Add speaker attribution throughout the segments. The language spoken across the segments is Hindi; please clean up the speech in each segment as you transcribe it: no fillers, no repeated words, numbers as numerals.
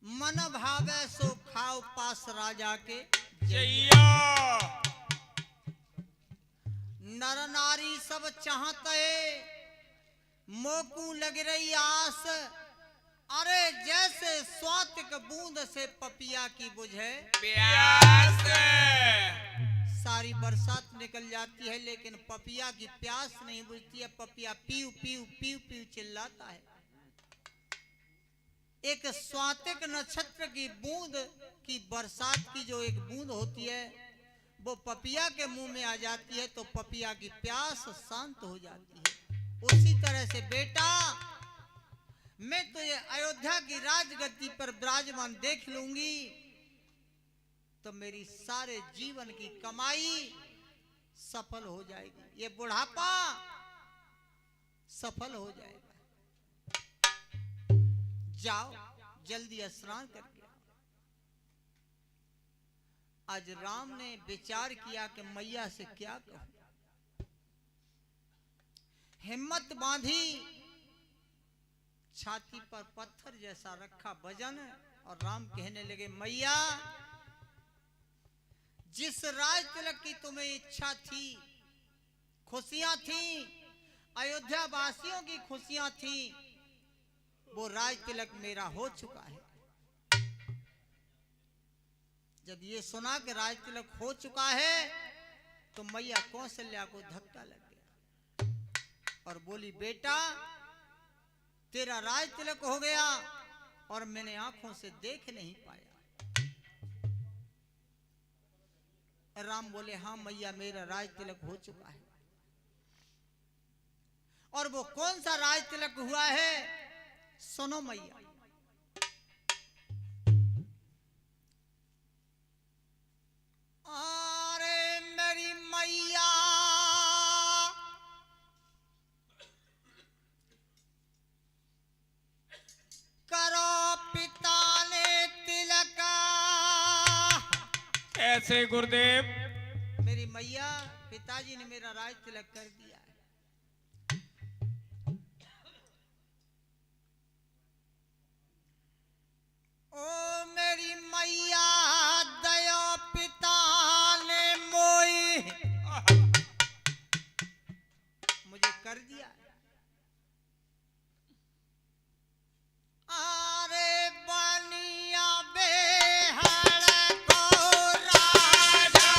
Speaker 1: मन भावे सो खाओ पास राजा के
Speaker 2: जैया
Speaker 1: नर नारी सब चाहते मोकू लग रही आस। अरे जैसे स्वातिक बूंद से पपिया की बुझे
Speaker 2: प्यास।
Speaker 1: सारी बरसात निकल जाती है लेकिन पपिया की प्यास नहीं बुझती है। पपिया पीऊ पीऊ पीऊ पीऊ चिल्लाता है। एक स्वातिक नक्षत्र की बूंद की बरसात की जो एक बूंद होती है वो पपिया के मुंह में आ जाती है तो पपिया की प्यास शांत हो जाती है। उसी तरह से बेटा मैं तो ये अयोध्या की राजगद्दी पर विराजमान देख लूंगी तो मेरी सारे जीवन की कमाई सफल हो जाएगी। ये बुढ़ापा सफल हो जाएगा। जाओ जल्दी स्नान करके आओ। आज राम ने विचार किया कि मैया से क्या कहूं। हिम्मत बांधी, छाती पर पत्थर जैसा रखा वजन और राम कहने लगे मैया जिस राज तिलक की तुम्हें इच्छा थी, खुशियां थी, अयोध्या वासियों की खुशियां थी, वो राज तिलक मेरा हो चुका है। जब ये सुना कि राज तिलक हो चुका है तो मैया कौशल्या को धक्का लग गया और बोली बेटा तेरा राज तिलक हो गया और मैंने आंखों से देख नहीं पाया। राम बोले हाँ मैया मेरा राज तिलक हो चुका है। और वो कौन सा राज तिलक हुआ है सुनो मैया। अरे मेरी मैया करो पिता ने तिलक।
Speaker 2: ऐसे गुरुदेव
Speaker 1: मेरी मैया पिताजी ने मेरा राज तिलक कर दिया है। ओ मेरी मैया दया पिता ने मोई मुझे कर दिया। अरे बनिया बेहड़ को राजा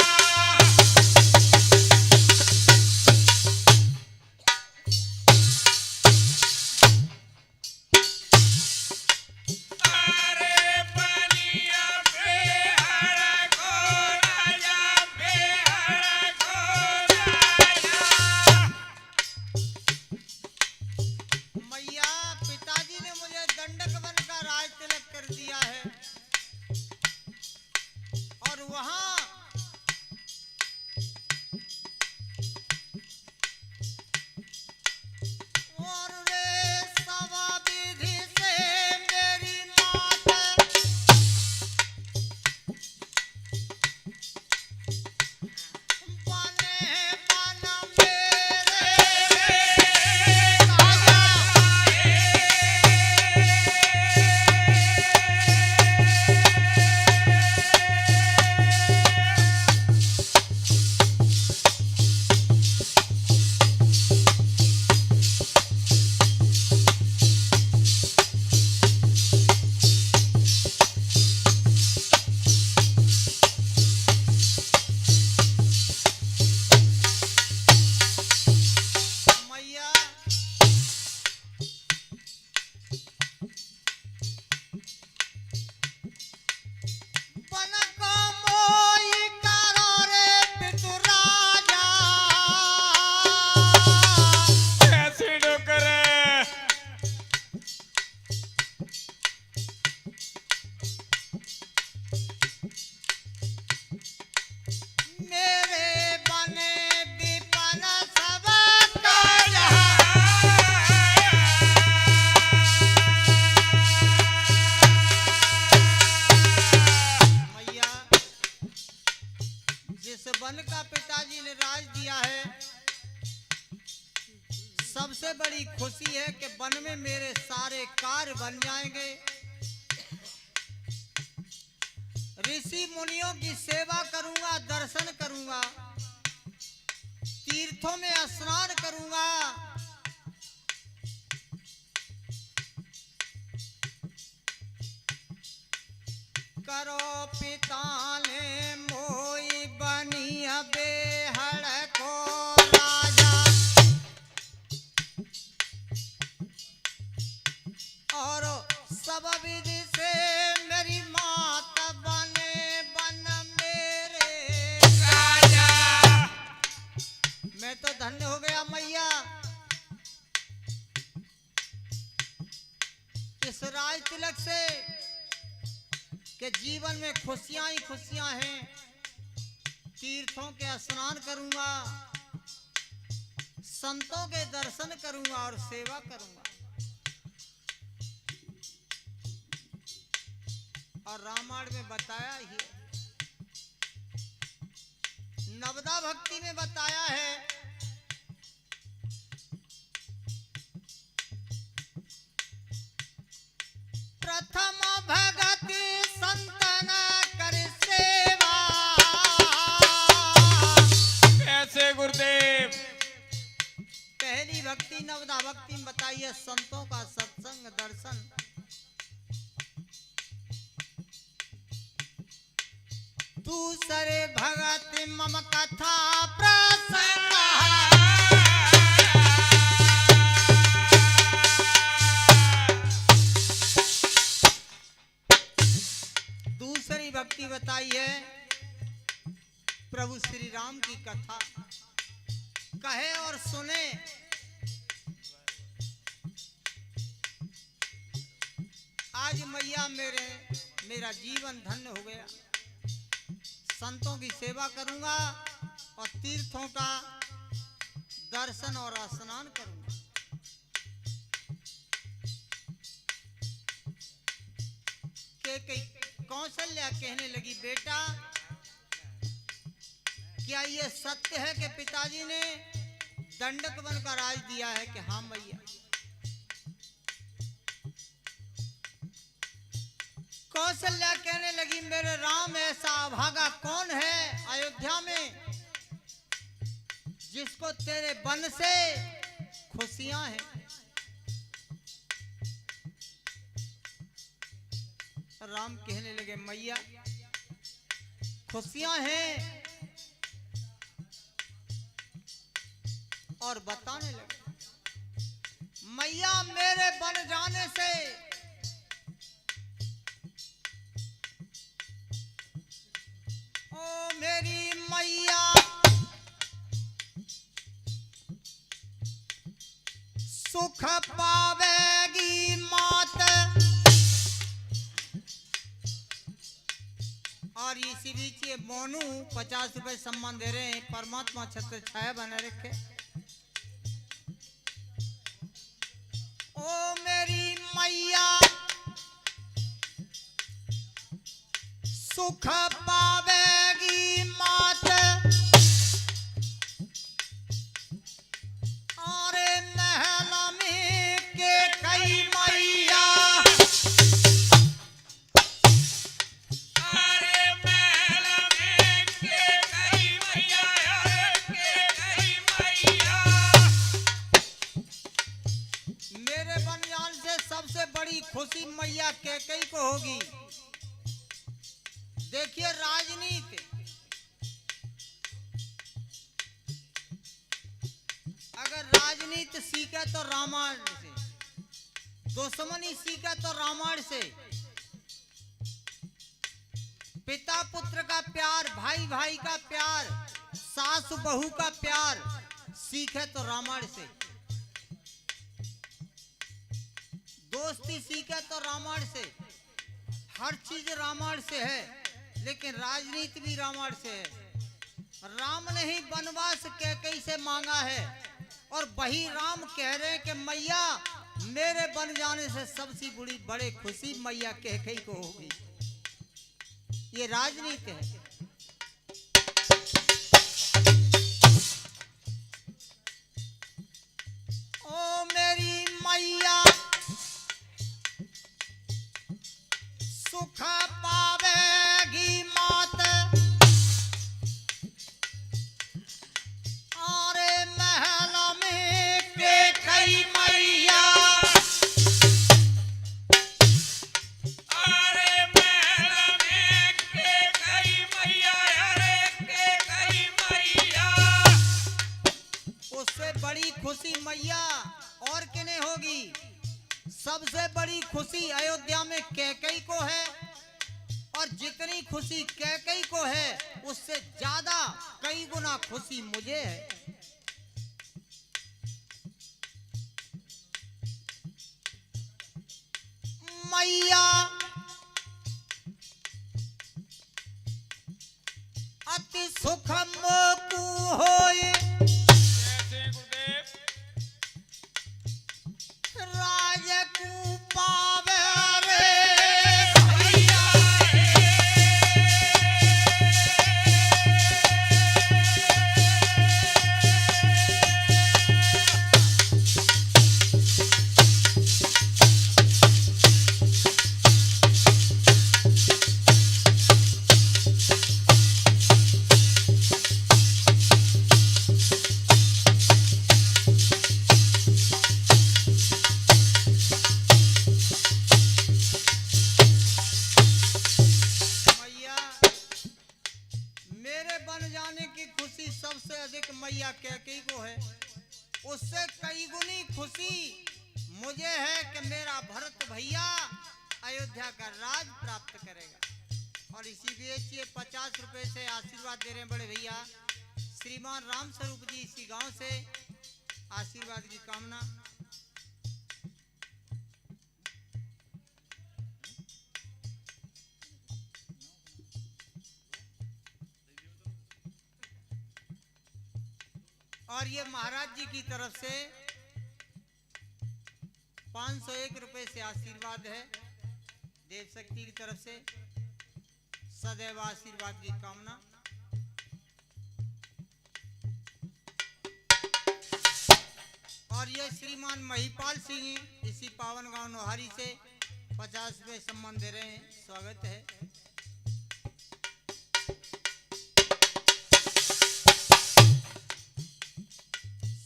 Speaker 1: सबसे बड़ी खुशी है कि वन में मेरे सारे कार्य बन जाएंगे। ऋषि मुनियों की सेवा करूंगा, दर्शन करूंगा, तीर्थों में स्नान करूंगा, करो पिता ने मोई बनी बेहड़ को राजा, और सब विधि से मेरी माता बने बन मेरे राजा। मैं तो धन्य हो गया मैया, इस राज तिलक से कि जीवन में खुशियां ही खुशियां हैं। तीर्थों के स्नान करूंगा, संतों के दर्शन करूंगा और सेवा करूंगा। और रामायण में बताया ही है, नवदा भक्ति में बताया है, प्रथम भगति संतन कर सेवा।
Speaker 2: कैसे गुरुदेव?
Speaker 1: पहली भक्ति नवदा भक्ति में बताई है संतों का सत्संग दर्शन। दूसरे भगत मम कथा प्रसंग। दूसरी भक्ति बताई है प्रभु श्री राम की कथा, कहे और सुने। आज मैया मेरा जीवन धन्य हो गया। संतों की सेवा करूंगा और तीर्थों का दर्शन और स्नान करूंगा। कौशल्या कहने लगी, बेटा क्या ये सत्य है कि पिताजी ने दंडक बनकर राज दिया है? कि हाँ मैया। कौशल्या कहने लगी, मेरे राम ऐसा अभागा कौन है अयोध्या में जिसको तेरे बन से खुशियां हैं? राम कहने लगे, मैया खुशियां हैं। और बताने लगे, मैया मेरे बन जाने से ओ मेरी मैया सुख पावेगी मात। और इसी बीच ये मोनू 50 रुपए सम्मान दे रहे हैं। परमात्मा छत्र छाया बने रखे। ओ मेरी मैया सुख पावेगी मात। अरे महल में के कई मैया,
Speaker 2: अरे महल में के कई मैया, के कई मैया।
Speaker 1: मेरे बन जाने से सबसे बड़ी खुशी मैया कैकेयी को होगी। देखिए राजनीति, अगर राजनीति सीखे तो रामायण से, दुश्मनी सीखे तो रामायण से, पिता पुत्र का प्यार, भाई भाई का प्यार, सास बहू का प्यार सीखे तो रामायण से, दोस्ती सीखे तो रामायण से। हर चीज रामायण से है, लेकिन राजनीति भी रामायण से है। राम ने ही वनवास कैकेयी से मांगा है और वही राम कह रहे हैं कि मैया मेरे बन जाने से सबसे बड़ी खुशी मैया कैकेयी को होगी। ये राजनीति है। ओ मेरी मैया सुख पावेगी मां। मैया और किन्हें होगी? सबसे बड़ी खुशी अयोध्या में कैकेयी को है, और जितनी खुशी कैकेयी को है उससे ज्यादा कई गुना खुशी मुझे है। मैया अति सुख मोकू होए,
Speaker 2: कैसे गुरुदेव?
Speaker 1: राजकू पावे रे
Speaker 2: भैया
Speaker 1: मैया मेरे बन जाने की खुशी सबसे अधिक मैया कैकेयी को है, उससे कई गुनी खुशी मुझे है कि मेरा भरत भैया अयोध्या का राज प्राप्त करेगा। और इसी बीच ये 50 रुपए से आशीर्वाद दे रहे हैं बड़े भैया श्रीमान राम स्वरूप जी, इसी गांव से आशीर्वाद की कामना। और ये महाराज जी की तरफ से 501 रुपए से आशीर्वाद है, देव शक्ति की तरफ से सदैव आशीर्वाद की कामना। और ये श्रीमान महिपाल सिंह इसी पावन गांव नोहारी से 50 रुपए सम्मान दे रहे हैं, स्वागत है।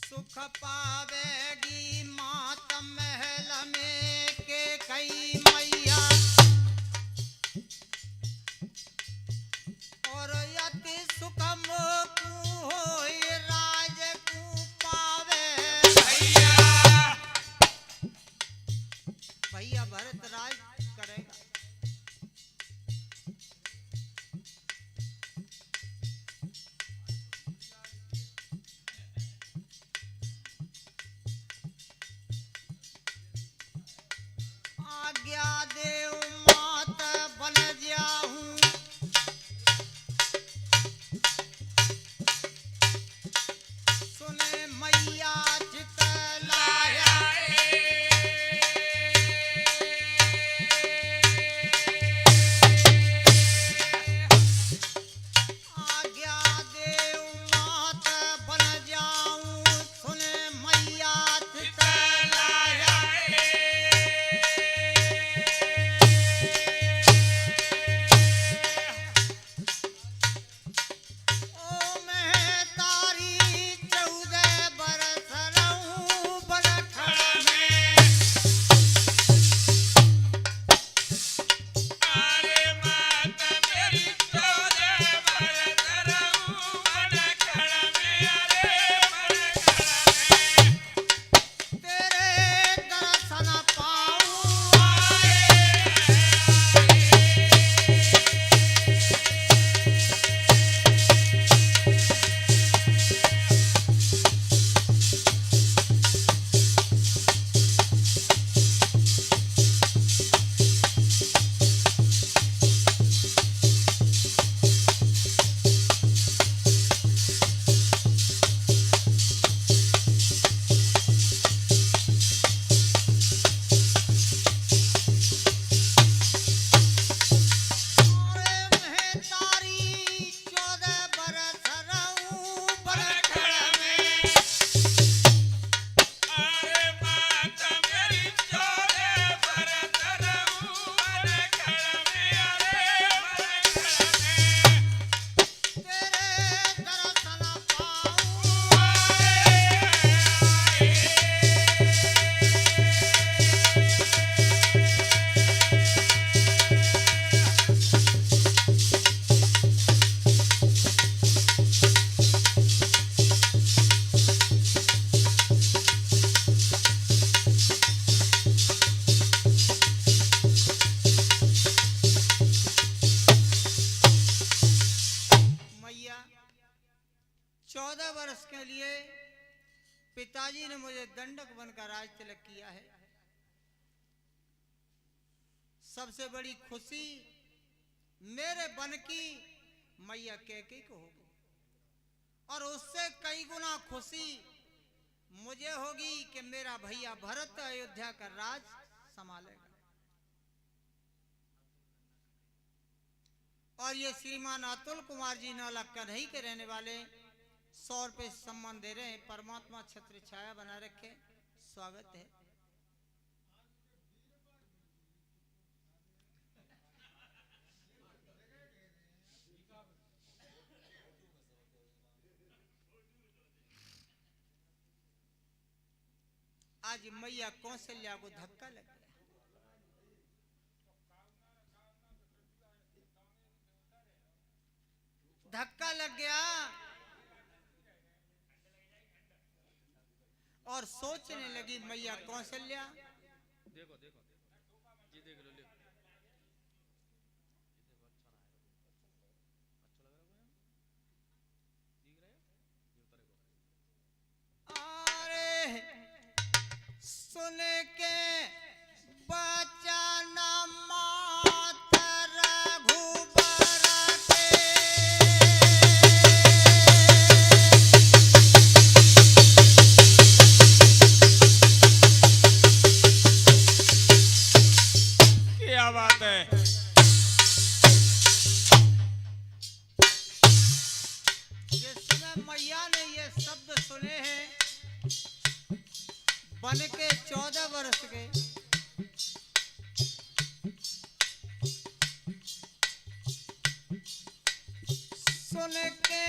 Speaker 1: सुख पावेगी मात महल में के कई मैया, और अति सुख मोकू होई राजकू पावे
Speaker 2: भैया
Speaker 1: भैया भरत राज करेगा। आज्ञा पिताजी ने मुझे दंडक बनकर राज तिलक किया है। सबसे बड़ी खुशी मेरे बन की मैया कैकेयी को होगी और उससे कई गुना खुशी मुझे होगी कि मेरा भैया भरत अयोध्या का राज संभालेगा। और ये श्रीमान अतुल कुमार जी नौला कन्हई के रहने वाले 100 रुपये सम्मान दे रहे हैं। परमात्मा छत्र छाया बना रखे, स्वागत है। आज मैया कौशल्या को धक्का लग गया। धक्का लग गया और सोचने लगी मैया कौशल्या,
Speaker 2: देखो देखो जी, देख लो, ले
Speaker 1: अरे सुन के बचन मात रघुबर के,
Speaker 2: क्या बात है।
Speaker 1: जिसमें मैया ने ये शब्द सुने हैं, बन के 14 वर्ष के, सुन के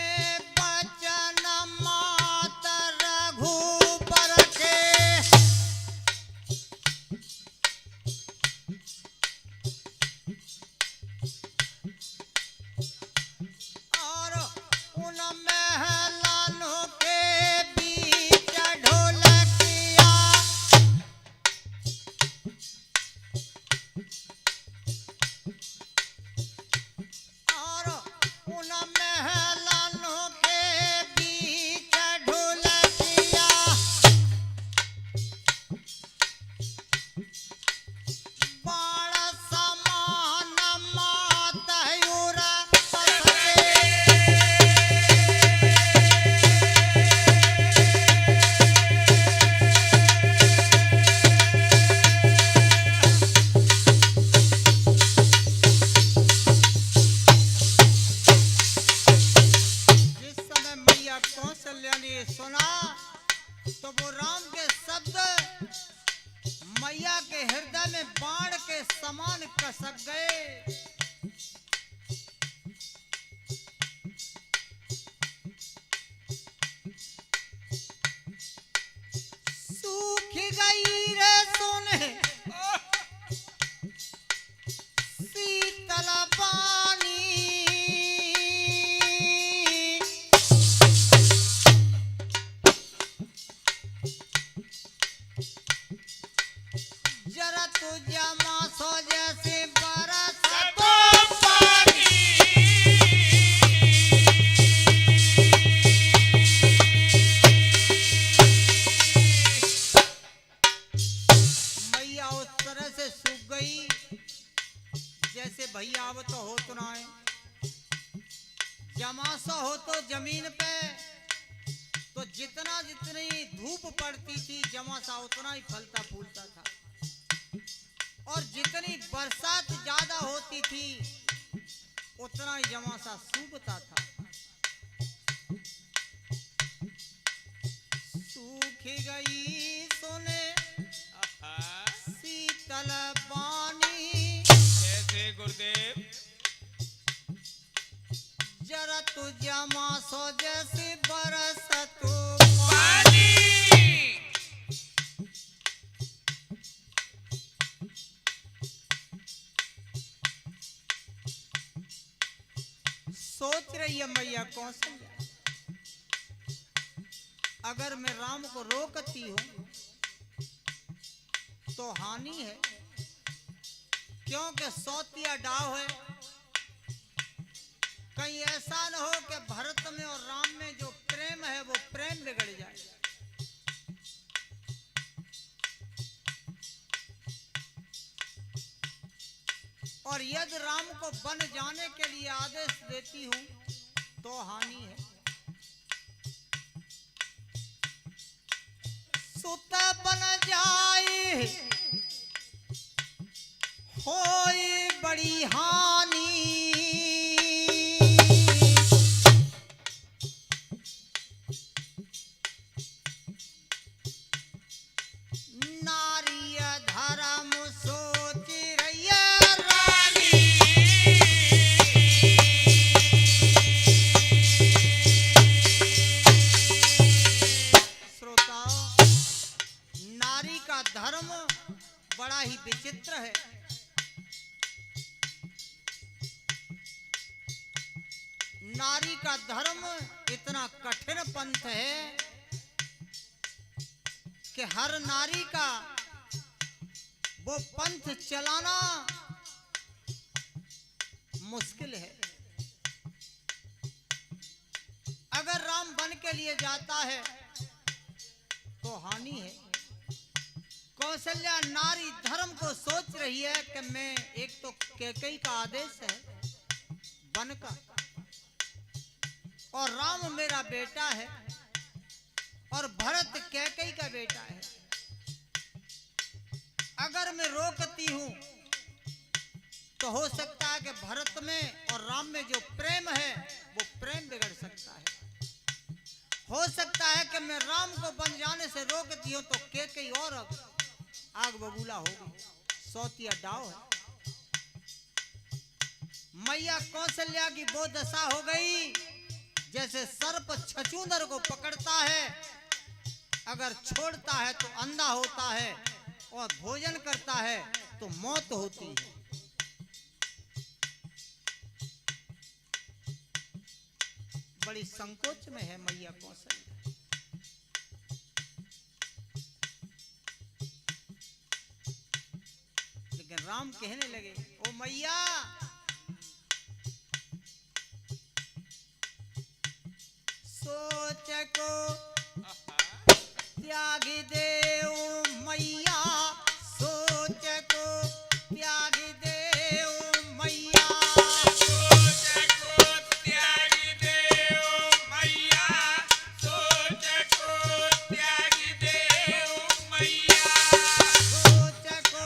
Speaker 1: बचन मात रघुबर के, और उन महलानों के बीच ढोलकिया, और उन महलानों के बीच ढोलकिया, बाण समान मातयूर ससके, जिस समय मैया कौशल्या ने ये सुना तो वो राम के शब्द मैया के हृदय में बाण के समान कसक गए। सूख गई रे सोने शीतल पानी, जरा तू जमा सो जैसे बरस
Speaker 2: तो पानी,
Speaker 1: मैया उस तरह से सूख गई जैसे भैया अब तो हो तो ना है, जमासा हो तो जमीन पे तो जितना जितनी धूप पड़ती थी जमासा उतना ही फलता फूलता था, और जितनी बरसात ज्यादा होती थी उतना ही जमासा सूखता था। सूख गई सोने
Speaker 2: आहा,
Speaker 1: शीतल पानी,
Speaker 2: कैसे गुरुदेव।
Speaker 1: जरा तू जमा सो जैसे बरस तू
Speaker 2: पानी,
Speaker 1: सोच रही है मैया कौशल्या, अगर मैं राम को रोकती हूं तो हानि है, क्योंकि सौतिया डाव है। कहीं ऐसा न हो कि भरत में और राम में जो प्रेम है वो प्रेम बिगड़ जाए। और यदि राम को बन जाने के लिए आदेश देती हूं तो हानि है। सुत बन जाए होई बड़ी हानि। नारी धर्म सोच रही रानी। श्रोताओं, नारी का धर्म बड़ा ही विचित्र है। नारी का धर्म इतना कठिन पंथ है कि हर नारी का वो पंथ चलाना मुश्किल है। अगर राम बन के लिए जाता है तो हानि है। कौशल्या नारी धर्म को सोच रही है कि मैं, एक तो कैकेयी का आदेश है बन का, और राम मेरा बेटा है और भरत कैकेयी का बेटा है। अगर मैं रोकती हूं तो हो सकता है कि भरत में और राम में जो प्रेम है वो प्रेम बिगड़ सकता है। हो सकता है कि मैं राम को बन जाने से रोकती हूं तो कैकेयी और आग बबूला होगी। सौतिया डाव है। मैया कौशल्या की वो दशा हो गई जैसे सर्प छछूंदर को पकड़ता है, अगर छोड़ता है तो अंधा होता है और भोजन करता है तो मौत होती है। बड़ी संकोच में है मैया कौशल्या। लेकिन राम कहने लगे, ओ मैया, सोच को त्याग देओ मैया, सोच को त्याग देओ मैया।
Speaker 2: सोच को त्याग देओ मैया, सोच को त्याग देओ मैया।
Speaker 1: सोच को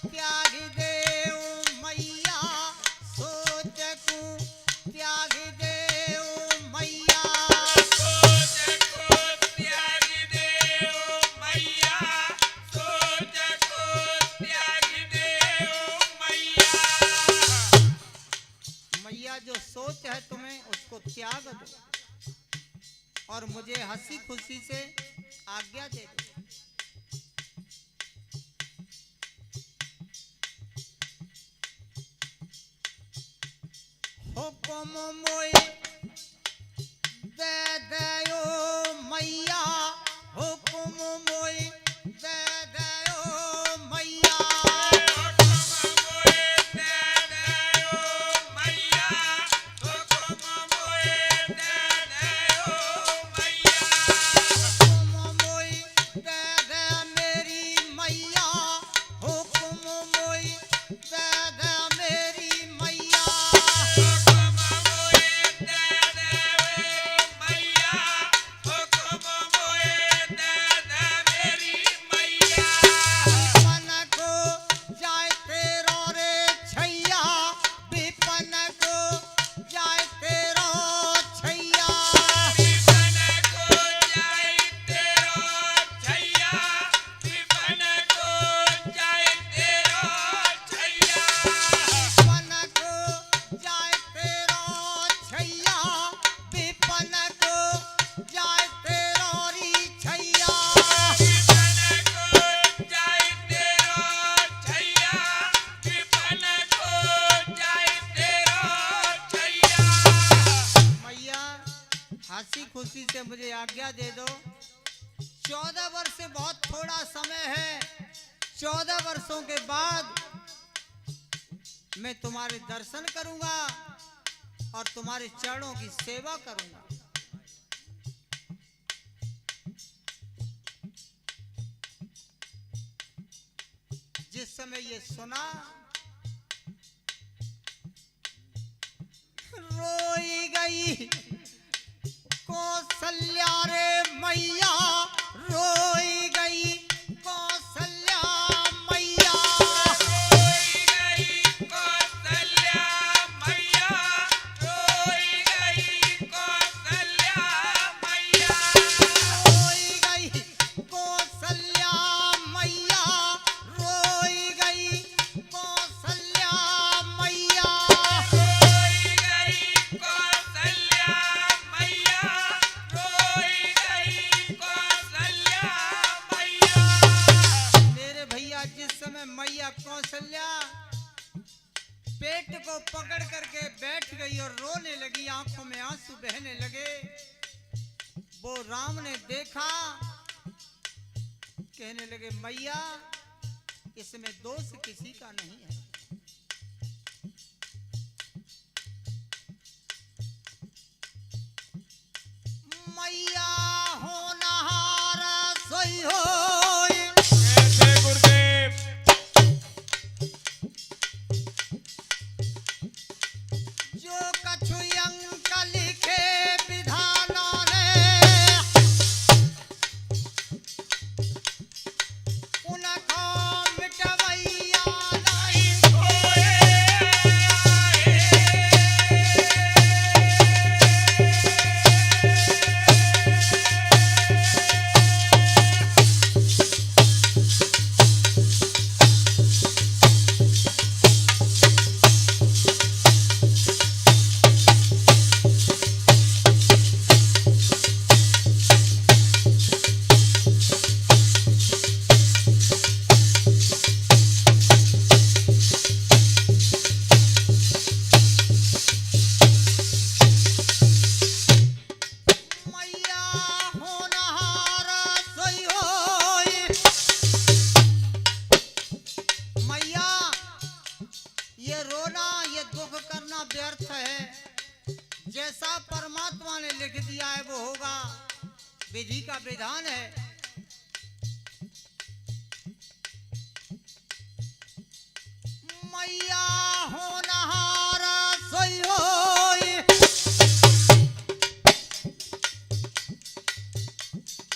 Speaker 1: त्याग देओ मैया, सोच को त्याग देओ मैया।
Speaker 2: सोच को त्याग देओ मैया, सोच को त्याग देओ मैया।
Speaker 1: मैया, जो सोच है तुम्हें उसको त्याग दो और मुझे हंसी खुशी से आज्ञा दे दो। हुक्म मोए दे दयो मैया, हुक्म मोए दे दयो मैया।
Speaker 2: हुक्म मोए दे दयो मैया, हुक्म मोए दे दयो मैया।
Speaker 1: हुक्म मोए दे दे मेरी मैया, हुक्म मोए दे दे मेरी मैया।
Speaker 2: हुक्म मोए दे दे मैया, हुक्म मोए दे दे मेरी मैया।
Speaker 1: विपन को जाए तेरो रे छैया, विपन को जाए तेरो छैया।
Speaker 2: विपन को जाए तेरो छैया, विपन को जाए तेरो छैया।
Speaker 1: विपन को जाए तेरो छैया, विपन को जाए तेरो री छैया।
Speaker 2: विपन को जाए तेरो छैया, विपन को जाए तेरो छैया।
Speaker 1: मैया, हंसी खुशी से मुझे आज्ञा दे दो। 14 वर्ष से बहुत थोड़ा समय है। 14 वर्षों के बाद मैं तुम्हारे दर्शन करूंगा और तुम्हारे चरणों की सेवा करूंगा। जिस समय ये सुना रोई गई कौशल्या रे मैया, रोई गई कौशल्या मैया।
Speaker 2: रोई गई कौशल्या मैया, रोई गई कौशल्या मैया।
Speaker 1: रोई गई कौशल्या मैया, रोई गई कौशल्या मैया।
Speaker 2: रोई गई कौशल्या मैया, रोई गई कौशल्या मैया।
Speaker 1: मेरे भैया जिस समय मैया कौशल्या पेट को पकड़ करके बैठ गई और रोने लगी, आंखों में आंसू बहने लगे, वो राम ने देखा, कहने लगे मैया इसमें दोष किसी का नहीं है। मैया होनहार सोई होई,
Speaker 2: कैसे गुरुदेव?
Speaker 1: जो कछु अंक लिखे विधाना ने, उनको मिटवैया नहीं
Speaker 2: कोए
Speaker 1: मैया होनहार सोई होई। मैया ये रोना, ये दुख करना व्यर्थ है। जैसा परमात्मा ने लिख दिया है वो होगा, विधि का विधान है। मैया होनहार सोई होई।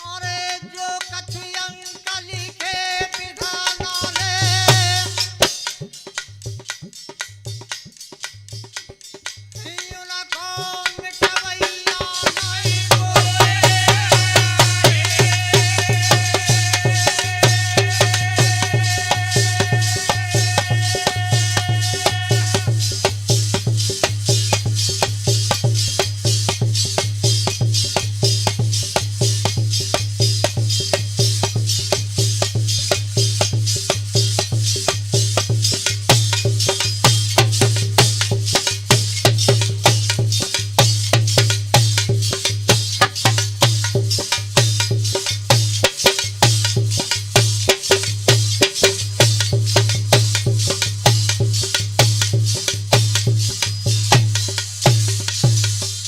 Speaker 1: अरे जो कछु अंक लिखे विधाना ने, उनको मिटवैया नहीं कोई।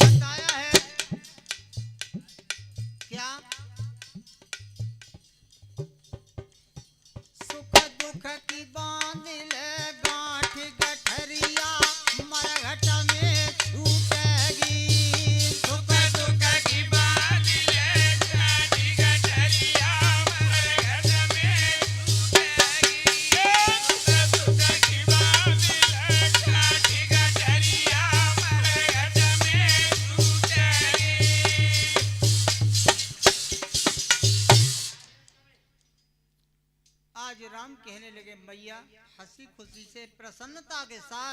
Speaker 1: बताया है क्या? सुख दुख की बांध ले गांठ गठरिया, मरघट में छूटेगी। सुख
Speaker 2: दुख की बात ले गाठी गठरिया, मरघट में छूटेगी। दुख की बात ले गाठी गठरिया, मरघट में छूटेगी।
Speaker 1: आज राम कहने लगे मैया हंसी खुशी से प्रसन्नता के साथ